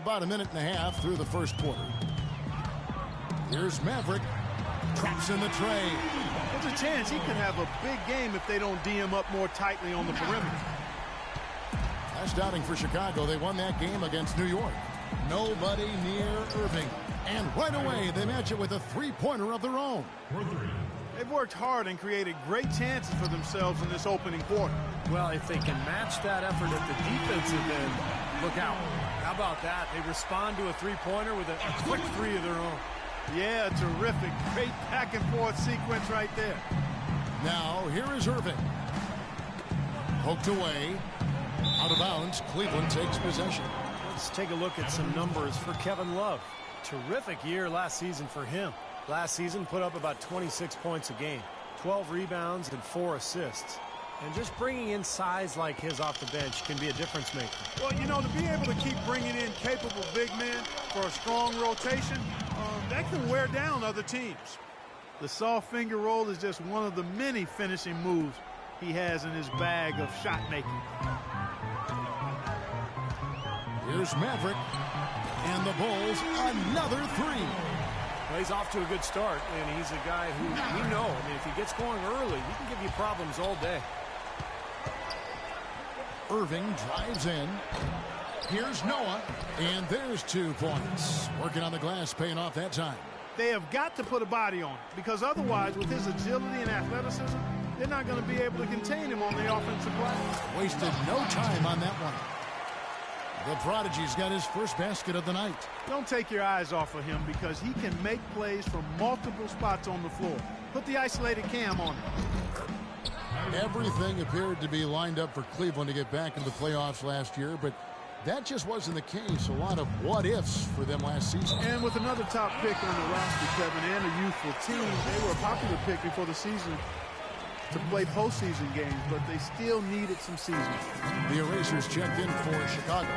about a minute and a half through the first quarter. Here's Maverick. Traps in the tray. There's a chance he could have a big game if they don't D him up more tightly on the perimeter. Last outing for Chicago, they won that game against New York. Nobody near Irving. And right away, they match it with a three-pointer of their own. They've worked hard and created great chances for themselves in this opening quarter. Well, if they can match that effort at the defensive end, look out. How about that? They respond to a three-pointer with a quick three of their own. Yeah, terrific. Great back-and-forth sequence right there. Now, here is Irving. Poked away. Out of bounds, Cleveland takes possession. Let's take a look at some numbers for Kevin Love. Terrific year last season for him. Last season put up about 26 points a game, 12 rebounds and 4 assists. And just bringing in size like his off the bench can be a difference maker. Well, you know, to be able to keep bringing in capable big men for a strong rotation, that can wear down other teams. The soft finger roll is just one of the many finishing moves he has in his bag of shot making. Here's Maverick. And the Bulls, another three. Well, he's off to a good start, and he's a guy who we know. I mean, if he gets going early, he can give you problems all day. Irving drives in. Here's Noah, and there's 2 points. Working on the glass, paying off that time. They have got to put a body on him, because otherwise, with his agility and athleticism, they're not going to be able to contain him on the offensive glass. Wasted no time on that one. The Prodigy's got his first basket of the night. Don't take your eyes off of him because he can make plays from multiple spots on the floor. Put the isolated cam on him. Everything appeared to be lined up for Cleveland to get back into the playoffs last year, but that just wasn't the case. A lot of what-ifs for them last season. And with another top pick on the roster, Kevin, and a youthful team, they were a popular pick before the season to play postseason games, but they still needed some seasoning. The Erasers checked in for Chicago.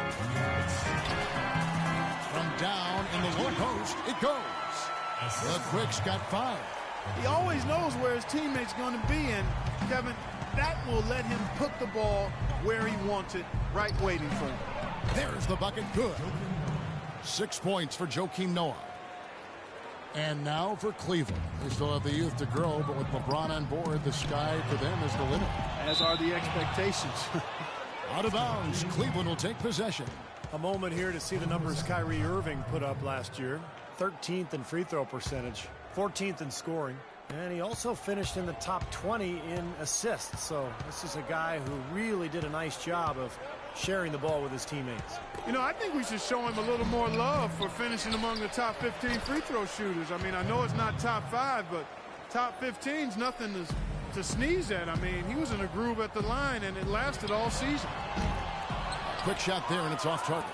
From down in the low post, it goes. The Quick's got 5. He always knows where his teammate's going to be, and, Kevin, that will let him put the ball where he wants it, right waiting for him. There's the bucket, good. 6 points for Joakim Noah. And now for Cleveland. They still have the youth to grow, but with LeBron on board, the sky for them is the limit. As are the expectations. Out of bounds, Cleveland will take possession. A moment here to see the numbers Kyrie Irving put up last year. 13th in free throw percentage, 14th in scoring. And he also finished in the top 20 in assists. So this is a guy who really did a nice job of sharing the ball with his teammates. You know, I think we should show him a little more love for finishing among the top 15 free throw shooters. I mean, I know it's not top 5, but top 15's nothing to sneeze at. I mean, he was in a groove at the line, and it lasted all season. Quick shot there, and it's off target.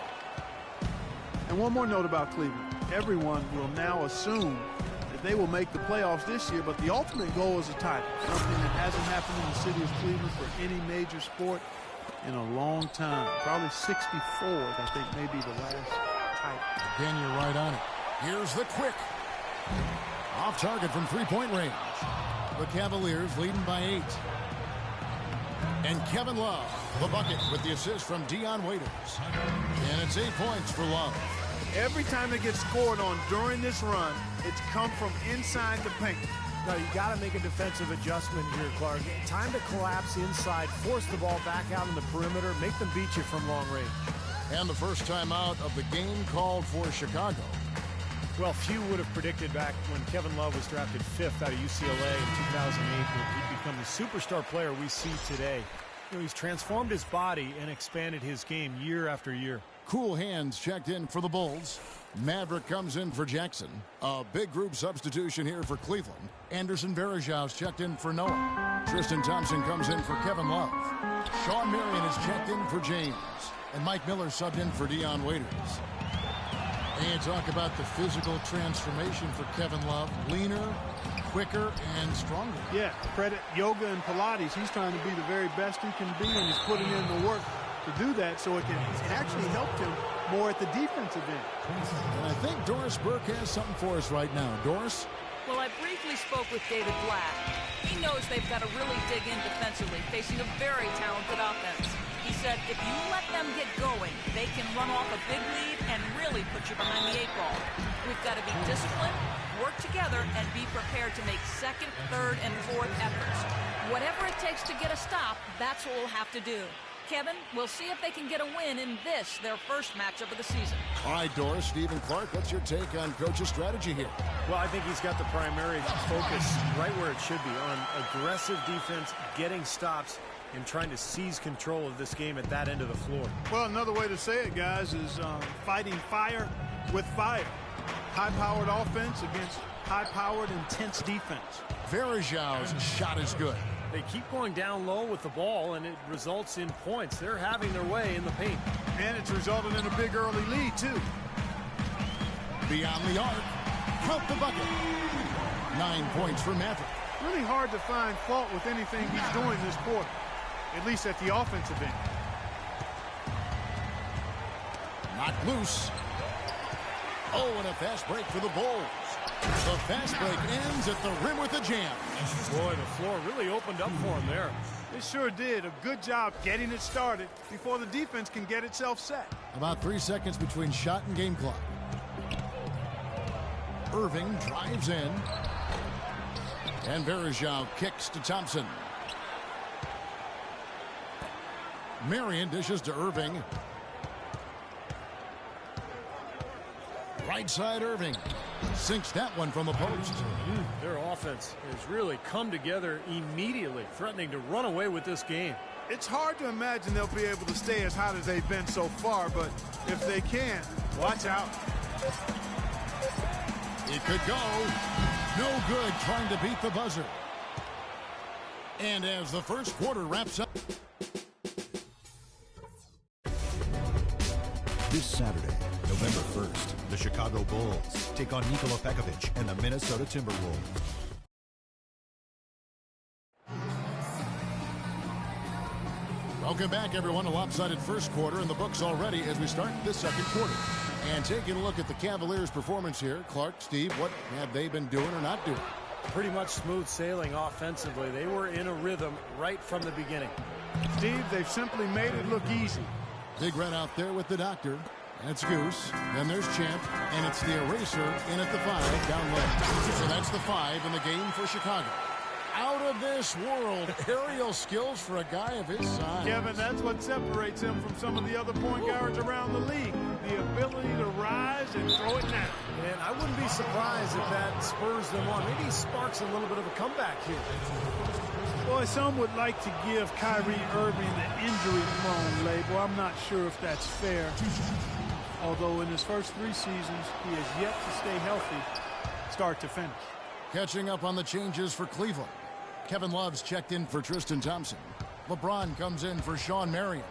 And one more note about Cleveland. Everyone will now assume that they will make the playoffs this year, but the ultimate goal is a title, something that hasn't happened in the city of Cleveland for any major sport in a long time. Probably 64, I think, may be the last title. Again, you're right on it. Here's the Quick. Off target from three-point range. The Cavaliers leading by 8. And Kevin Love, the bucket with the assist from Dion Waiters. And it's 8 points for Love. Every time they get scored on during this run, it's come from inside the paint. No, you got to make a defensive adjustment here, Clark. Time to collapse inside, force the ball back out in the perimeter, make them beat you from long range. And the first time out of the game called for Chicago. Well, few would have predicted back when Kevin Love was drafted 5th out of UCLA in 2008 that he'd become the superstar player we see today. You know, he's transformed his body and expanded his game year after year. Cool Hands checked in for the Bulls. Maverick comes in for Jackson. A big group substitution here for Cleveland. Anderson Varejau's checked in for Noah. Tristan Thompson comes in for Kevin Love. Sean Marion is checked in for James. And Mike Miller subbed in for Dion Waiters. And talk about the physical transformation for Kevin Love. Leaner, quicker, and stronger. Yeah, credit yoga and Pilates. He's trying to be the very best he can be, and he's putting in the work to do that, so it actually helped him more at the defensive end. And I think Doris Burke has something for us right now. Doris? Well, I briefly spoke with David Blatt. He knows they've got to really dig in defensively, facing a very talented offense. He said if you let them get going, they can run off a big lead and really put you behind the 8-ball. We've got to be disciplined, work together, and be prepared to make second, third, and fourth efforts. Whatever it takes to get a stop, that's what we'll have to do. Kevin, we'll see if they can get a win in this, their first matchup of the season. All right, Doris, Steve and Clark, what's your take on Coach's strategy here? Well, I think he's got the primary focus right where it should be, on aggressive defense, getting stops, and trying to seize control of this game at that end of the floor. Well, another way to say it, guys, is fighting fire with fire. High-powered offense against high-powered, intense defense. Verajau's shot is good. They keep going down low with the ball, and it results in points. They're having their way in the paint. And it's resulted in a big early lead, too. Beyond the arc. Count the bucket. 9 points for Maverick. Really hard to find fault with anything he's doing this quarter, at least at the offensive end. Not loose. Oh, and a fast break for the Bulls. The fast break ends at the rim with a jam. Boy, the floor really opened up for him there. It sure did. A good job getting it started before the defense can get itself set. About 3 seconds between shot and game clock. Irving drives in. And Verajau kicks to Thompson. Marion dishes to Irving. Right side Irving. Sinks that one from the post. Their offense has really come together immediately, threatening to run away with this game. It's hard to imagine they'll be able to stay as hot as they've been so far, but if they can, watch out. It could go. No good trying to beat the buzzer. And as the first quarter wraps up. This Saturday, November 1st, the Chicago Bulls take on Nikola Pekovic and the Minnesota Timberwolves. Welcome back, everyone. A lopsided first quarter in the books already as we start this second quarter. And taking a look at the Cavaliers' performance here, Clark, Steve, what have they been doing or not doing? Pretty much smooth sailing offensively. They were in a rhythm right from the beginning. Steve, they've simply made it look easy. Big Red out there with the doctor. And it's Goose. Then there's Champ. And it's the eraser in at the 5 down low. So that's the 5 in the game for Chicago. Out of this world aerial skills for a guy of his size. Kevin, that's what separates him from some of the other point guards around the league. The ability to rise and throw it down. And I wouldn't be surprised if that spurs them on. Maybe sparks a little bit of a comeback here. Boy, some would like to give Kyrie Irving the injury-prone label. I'm not sure if that's fair. Although in his first 3 seasons, he has yet to stay healthy start to finish. Catching up on the changes for Cleveland. Kevin Love's checked in for Tristan Thompson. LeBron comes in for Sean Marion.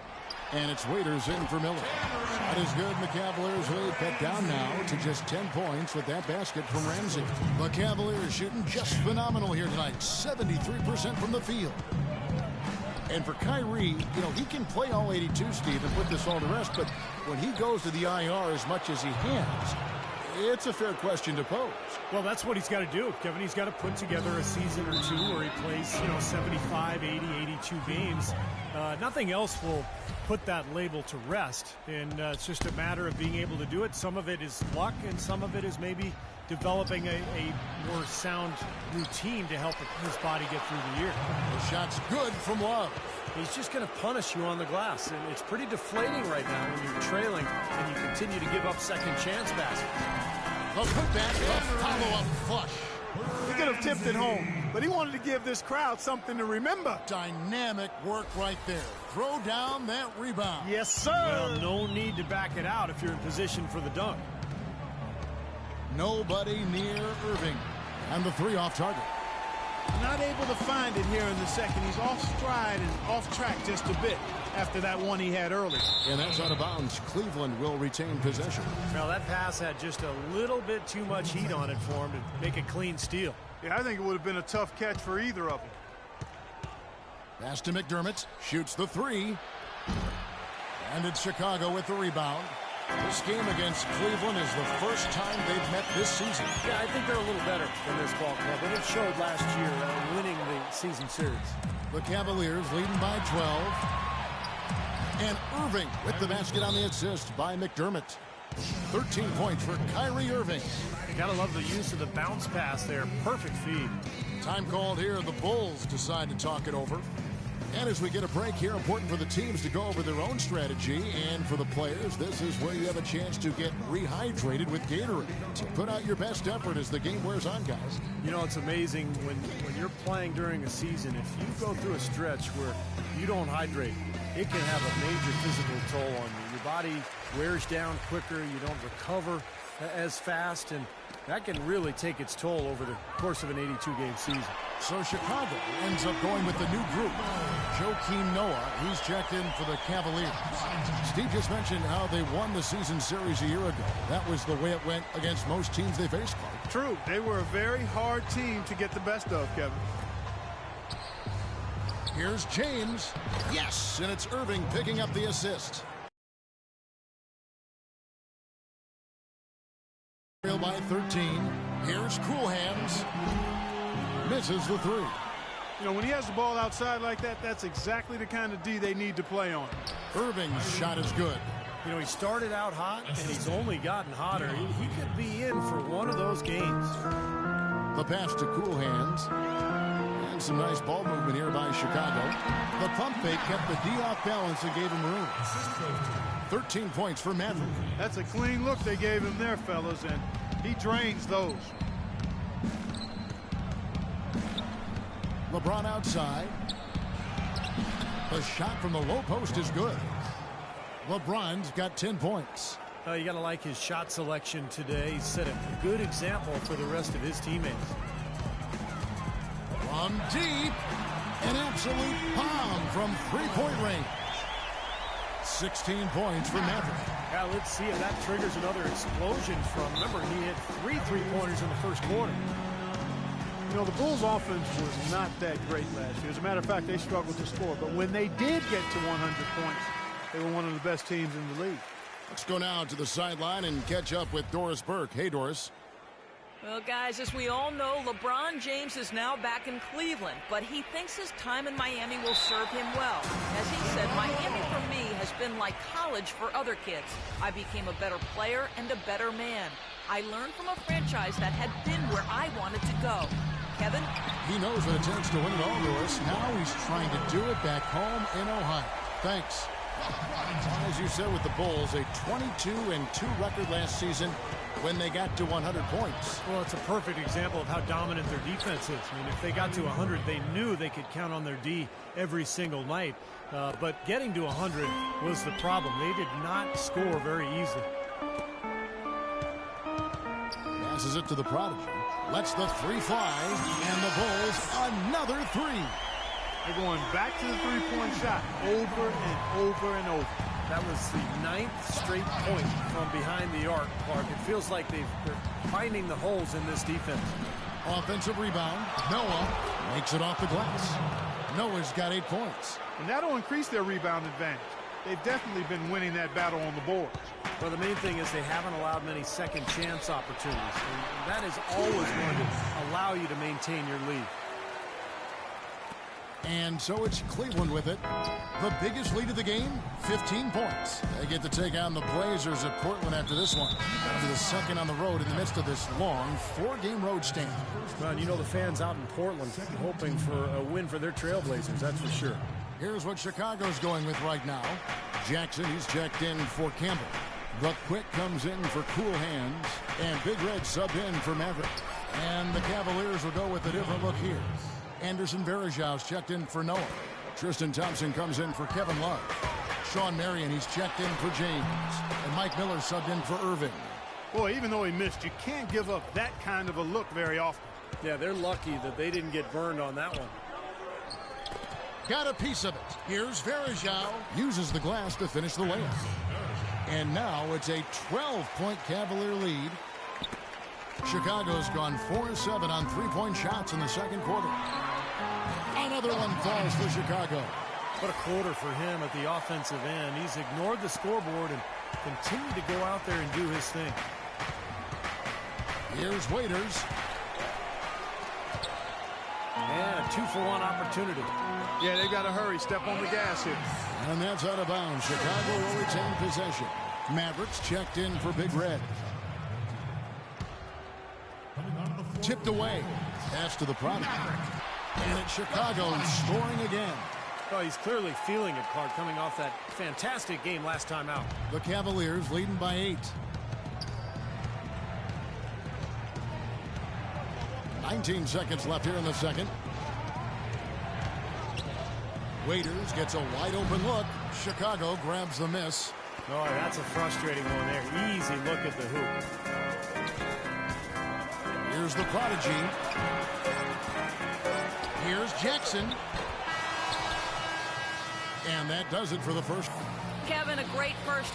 And it's Waiters in for Miller. That is good. The Cavaliers lead cut down now to just 10 points with that basket from Ramsey. The Cavaliers shooting just phenomenal here tonight. 73% from the field. And for Kyrie, he can play all 82, Steve, and put this all to rest. But when he goes to the IR as much as he has, it's a fair question to pose. Well, that's what he's got to do, Kevin. He's got to put together a season or two where he plays, 75, 80, 82 games. Nothing else will put that label to rest, and it's just a matter of being able to do it. Some of it is luck, and some of it is maybe developing a more sound routine to help his body get through the year. The shot's good from Love. He's just going to punish you on the glass, and it's pretty deflating right now when you're trailing and you continue to give up second chance baskets. The putback, the follow-up flush. He could have tipped it home, but he wanted to give this crowd something to remember. Dynamic work right there. Throw down that rebound. Yes, sir. Well, no need to back it out if you're in position for the dunk. Nobody near Irving. And the 3 off target. Not able to find it here in the second. He's off stride and off track just a bit after that one he had earlier. And that's out of bounds. Cleveland will retain possession. Now, that pass had just a little bit too much heat on it for him to make a clean steal. Yeah, I think it would have been a tough catch for either of them. Pass to McDermott. Shoots the 3. And it's Chicago with the rebound. This game against Cleveland is the first time they've met this season. Yeah, I think they're a little better than this ball club, and it showed last year winning the season series. The Cavaliers leading by 12. And Irving with the basket on the assist by McDermott. 13 points for Kyrie Irving. You gotta love the use of the bounce pass there. Perfect feed. Time called here. The Bulls decide to talk it over. And as we get a break here, important for the teams to go over their own strategy. And for the players, this is where you have a chance to get rehydrated with Gatorade. To put out your best effort as the game wears on, guys. You know, it's amazing when you're playing during a season, if you go through a stretch where you don't hydrate, it can have a major physical toll on you. Your body wears down quicker, you don't recover as fast, and that can really take its toll over the course of an 82-game season. So Chicago ends up going with the new group. Joakim Noah, he's checked in for the Cavaliers. Steve just mentioned how they won the season series a year ago. That was the way it went against most teams they faced, Clark. True. They were a very hard team to get the best of, Kevin. Here's James. Yes, and it's Irving picking up the assist. By 13. Here's Cool Hands. Misses the three. You know, when he has the ball outside like that, that's exactly the kind of D they need to play on. Irving's shot is good. You know, he started out hot, and he's only gotten hotter. He could be in for one of those games. The pass to Cool Hands. And some nice ball movement here by Chicago. The pump fake kept the D off balance and gave him room. 13 points for Maverick. That's a clean look they gave him there, fellas, and he drains those. LeBron outside. The shot from the low post is good. LeBron's got 10 points. You got to like his shot selection today. He set a good example for the rest of his teammates. From deep, an absolute bomb from three-point range. 16 points for Maverick. Yeah, let's see if that triggers another explosion from. Remember, he hit three-pointers in the first quarter. You know, the Bulls' offense was not that great last year. As a matter of fact, they struggled to score. But when they did get to 100 points, they were one of the best teams in the league. Let's go now to the sideline and catch up with Doris Burke. Hey, Doris. Well, guys, as we all know, LeBron James is now back in Cleveland, but he thinks his time in Miami will serve him well. As he said, Miami for me has been like college for other kids. I became a better player and a better man. I learned from a franchise that had been where I wanted to go. Kevin? He knows what it takes to win it all, Doris. Now he's trying to do it back home in Ohio. Thanks. As you said with the Bulls, a 22-2 record last season when they got to 100 points. Well, it's a perfect example of how dominant their defense is. I mean, if they got to 100, they knew they could count on their D every single night. But getting to 100 was the problem. They did not score very easily. Passes it to the prodigy. Lets the three fly, and the Bulls another three. They're going back to the three-point shot over and over and over. That was the 9th straight point from behind the arc, Clark. It feels like they're finding the holes in this defense. Offensive rebound. Noah makes it off the glass. Noah's got 8 points. And that'll increase their rebound advantage. They've definitely been winning that battle on the boards. Well, the main thing is they haven't allowed many second chance opportunities. And that is always going to allow you to maintain your lead. And so it's Cleveland with it. The biggest lead of the game, 15 points. They get to take on the Blazers at Portland after this one. That'll be the second on the road in the midst of this long 4-game road stand. Well, you know the fans out in Portland hoping for a win for their Trailblazers, that's for sure. Here's what Chicago's going with right now. Jackson, he's checked in for Campbell. The Quick comes in for Cool Hands. And Big Red subbed in for Maverick. And the Cavaliers will go with a different look here. Anderson Varejau's checked in for Noah. Tristan Thompson comes in for Kevin Love. Sean Marion, he's checked in for James. And Mike Miller subbed in for Irving. Boy, even though he missed, you can't give up that kind of a look very often. Yeah, they're lucky that they didn't get burned on that one. Got a piece of it. Here's Varejao. Uses the glass to finish the layup. And now it's a 12-point Cavalier lead. Chicago's gone 4-7 on three-point shots in the second quarter. Another one falls for Chicago. What a quarter for him at the offensive end. He's ignored the scoreboard and continued to go out there and do his thing. Here's Waiters. And a 2-for-1 opportunity. Yeah, they got to hurry. Step on the gas here. And that's out of bounds. Chicago will retain possession. Mavericks checked in for Big Red. Tipped away. Pass to the product. And it's Chicago scoring again. Oh, he's clearly feeling it, Clark, coming off that fantastic game last time out. The Cavaliers leading by 8. 19 seconds left here in the second. Waiters gets a wide open look. Chicago grabs the miss. Oh, that's a frustrating one there. Easy look at the hoop. Here's the prodigy. Here's Jackson. And that does it for the first. Kevin, a great first.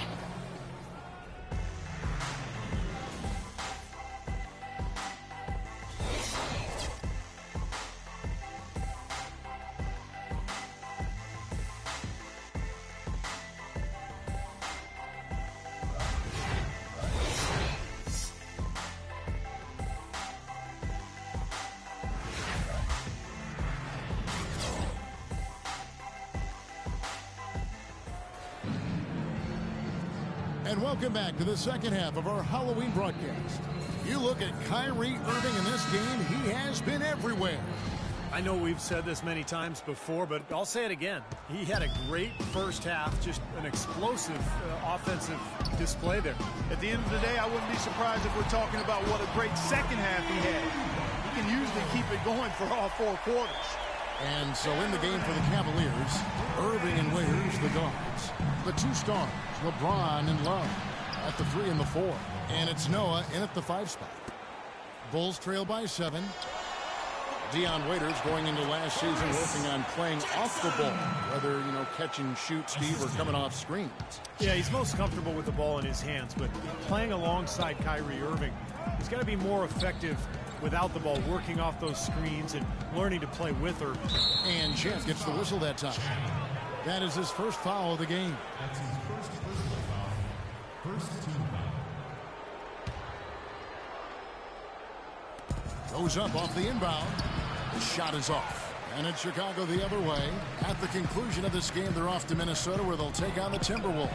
And welcome back to the second half of our Halloween broadcast. You look at Kyrie Irving in this game, he has been everywhere. I know we've said this many times before, but I'll say it again. He had a great first half, just an explosive offensive display there. At the end of the day, I wouldn't be surprised if we're talking about what a great second half he had. He can usually keep it going for all 4 quarters. And so in the game for the Cavaliers, Irving and Waiters, the guards. The 2 stars, LeBron and Love at the 3 and the 4. And it's Noah in at the 5 spot. Bulls trail by 7. Dion Waiters going into last season working on playing off the ball, whether, catch and shoot, Steve, or coming off screens. Yeah, he's most comfortable with the ball in his hands, but playing alongside Kyrie Irving, he's got to be more effective without the ball, working off those screens and learning to play with her. And Champ gets the whistle that time. That is his first foul of the game. That's his first personal foul. First team foul. Goes up off the inbound. The shot is off. And it's Chicago the other way. At the conclusion of this game, they're off to Minnesota where they'll take on the Timberwolves.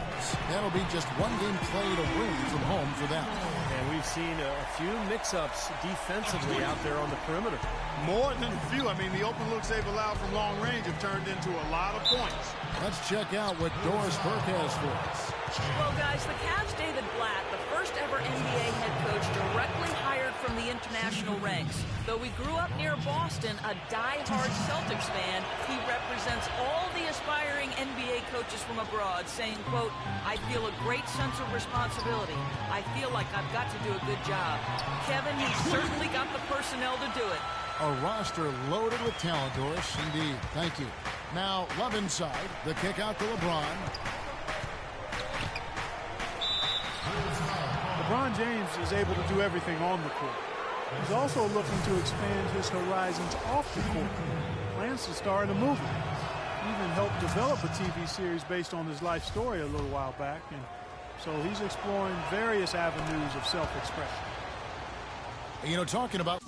That'll be just one game played away from home for them. And we've seen a few mix-ups defensively out there on the perimeter. More than a few. I mean, the open looks they've allowed from long range have turned into a lot of points. Let's check out what Doris Burke has for us. Well, guys, the Cavs' David Blatt, the first ever NBA head coach directly hired from the international ranks. Though he grew up near Boston, a die-hard Celtics fan, he represents all the aspiring NBA coaches from abroad, saying, quote, "I feel a great sense of responsibility. I feel like I've got to do a good job." Kevin, he's certainly got the personnel to do it. A roster loaded with talent, Doris. Indeed. Thank you. Now, Love inside. The kick out to LeBron. LeBron James is able to do everything on the court. He's also looking to expand his horizons off the court. Plans to star in a movie. He even helped develop a TV series based on his life story a little while back. And so he's exploring various avenues of self-expression. Talking about